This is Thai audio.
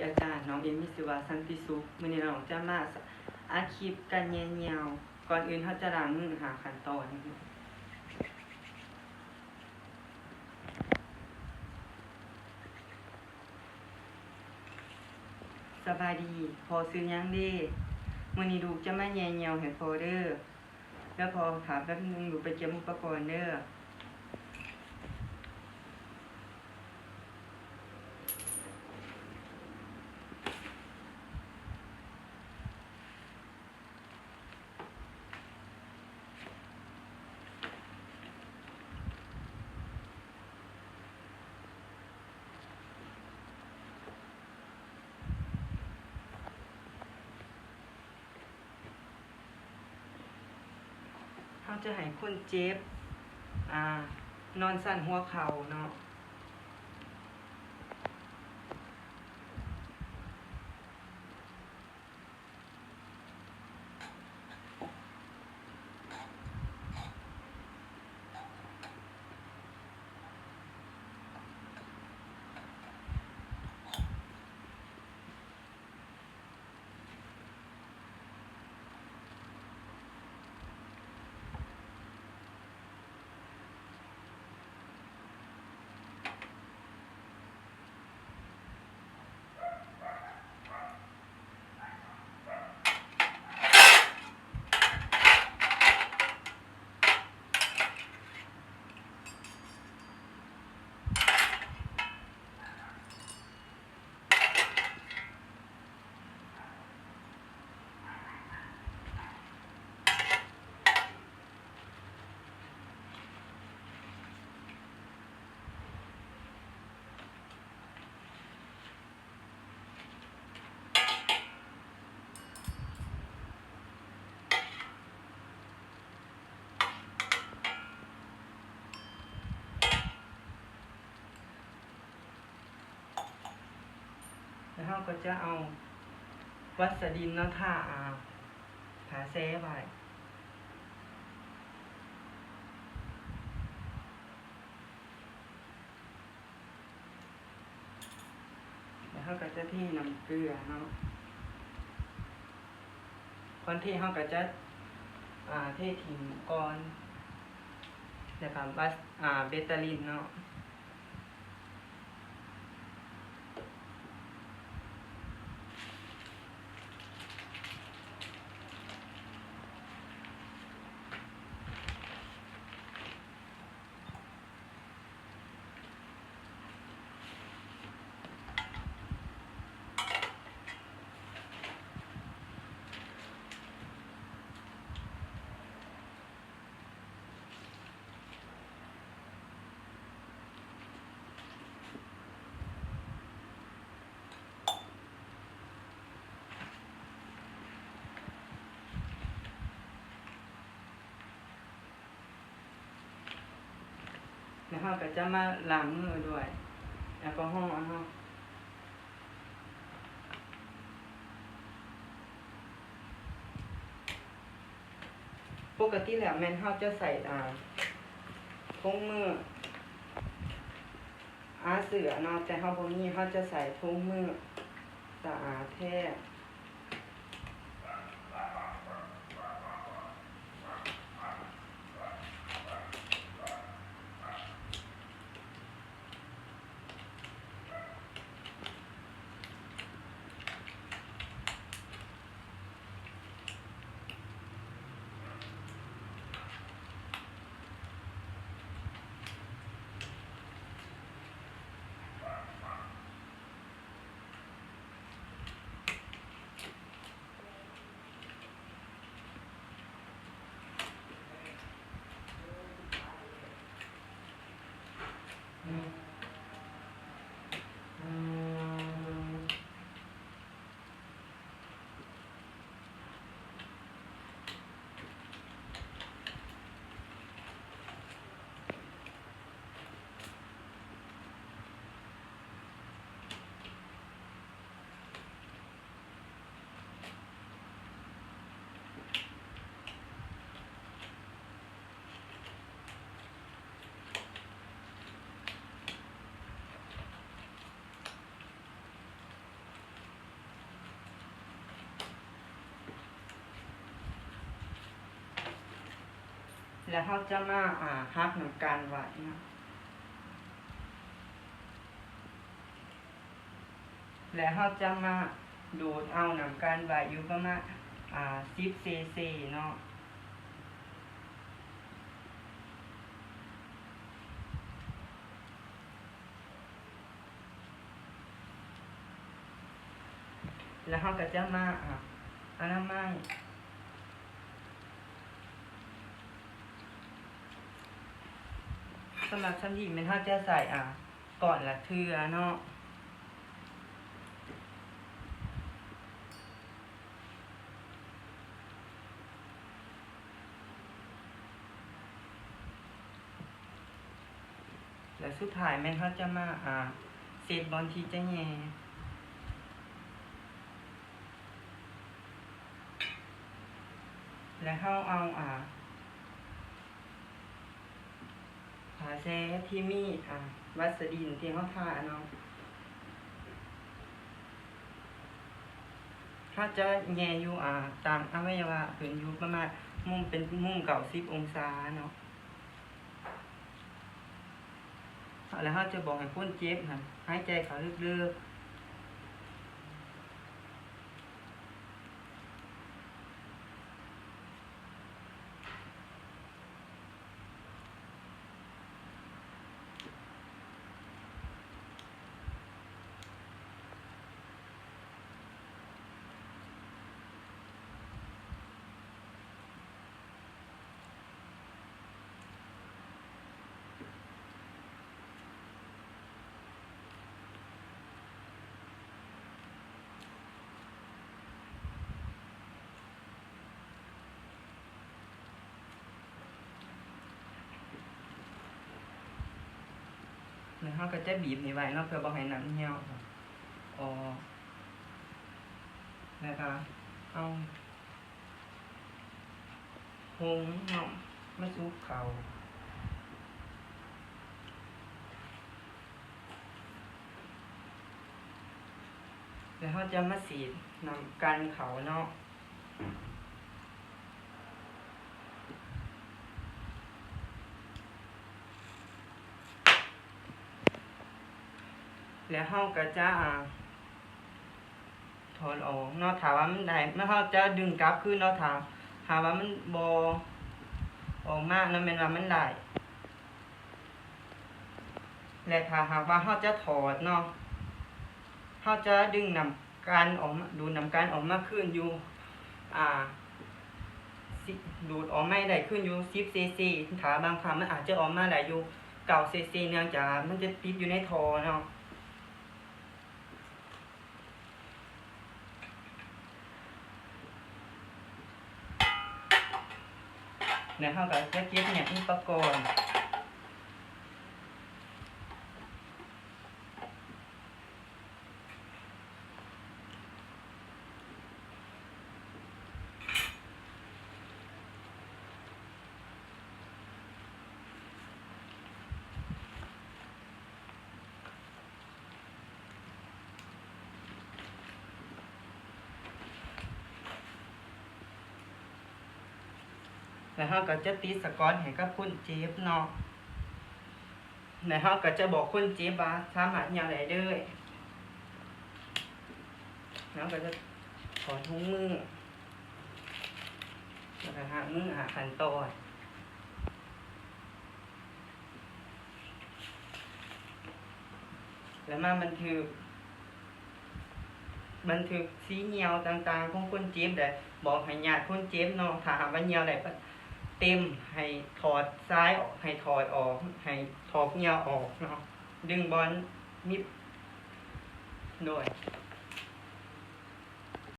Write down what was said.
อาจารย์น้องเอมิสิวาสันติสุขมื้อนี้น้องจะมาอัดคลิปกันแยวๆก่อนอื่นเราจะล้างมือหาขั้นตอนสบายดีพอซื้อยังเด้มื้อนี้ลูกจะมาแยวๆให้พอเด้อแล้วพอถามแป๊บนึงลูกไปเก็บอุปกรณ์เด้อเราจะให้คนเจ็บนอนสั่นหัวเข่าเนาะแล้วเราก็จะเอาวัสดินเนาะทาผาแซ่ไว้แล้วเราก็จะที่น้ำเกลือเนาะก่อนที่เราก็จะเททิ้งก่อนแล้วก็เบตาลินเนาะแล้วเราก็จะมาล้างมือด้วยแอลกอฮอล์ปกติแล้วแม่นเราจะใส่ถุงมือเสือเนาะแต่เราบ่มีเราจะใส่ถุงมือสะอาดแท้ แล้วเขาจะมาฮักหนังการไหวนะแล้วเขาจะมาดูดเอาหนังการไหวอยู่ประมาณ10 cc เนาะแล้วเขาก็จะมาอนามัยสำหรับชั้นหญิงเป็นเขาจะใส่ก่อนละเทือเนาะแล้วสุดท้ายแม่นเขาจะมาเซตบอลที่จะแย่แล้วเขาเอาผ้าแช่ที่มีวัสดินที่เขาทาเนาะเขาจะแย่อยู่ตามอวัยวะขึ้นอยู่ประมาณมุมเป็นมุม90 องศาเนาะแล้วเขาจะบอกให้คนเจ็บหายใจเขาลึกๆแล้วเขาก็จะบีบนี่ไว้เนาะเพื่อบ่ให้น้ำเหี่ยวแล้วก็เอาหงเนาะมาซุกเขาแล้วเขาจะมาสีดนำกันเขาเนาะแล้วเขาก็จะถอนออกเนาะถามว่ามันได้เมื่อเขาจะดึงกลับคือเนาะถามว่ามันบออกมากนั่นเป็นว่ามันได้และถ้าหากว่าเขาจะถอดเนาะเขาจะดึงนำการออกมาดูนำการออกมาขึ้นอยู่ดูดออกไม่ได้ขึ้นอยู่10 cc ถ้าบางครั้งมันอาจจะออกมาได้อยู่9 cc เนื่องจากมันจะติดอยู่ในท่อเนาะแล้วเขาก็จะเก็บเนี่ยอุปกรณ์แล้วเขาก็จะติดสกอตให้กับคนเจ็บเนาะแล้วเขาก็จะบอกคนเจ็บว่าสามารถอย่างไรเด้อแล้วก็จะถอดถุงมือแล้วก็หามือขั้นตอนแล้วมาบันทึกสีเหี่ยวต่างๆของคนเจ็บได้บอกให้ญาติคนเจ็บเนาะถ้าหากว่าเหี่ยวได้เต็มให้ถอดซ้ายออกให้ถอดออกให้ถอดเหี่ยวออกเนาะดึงบอลมิดด้วย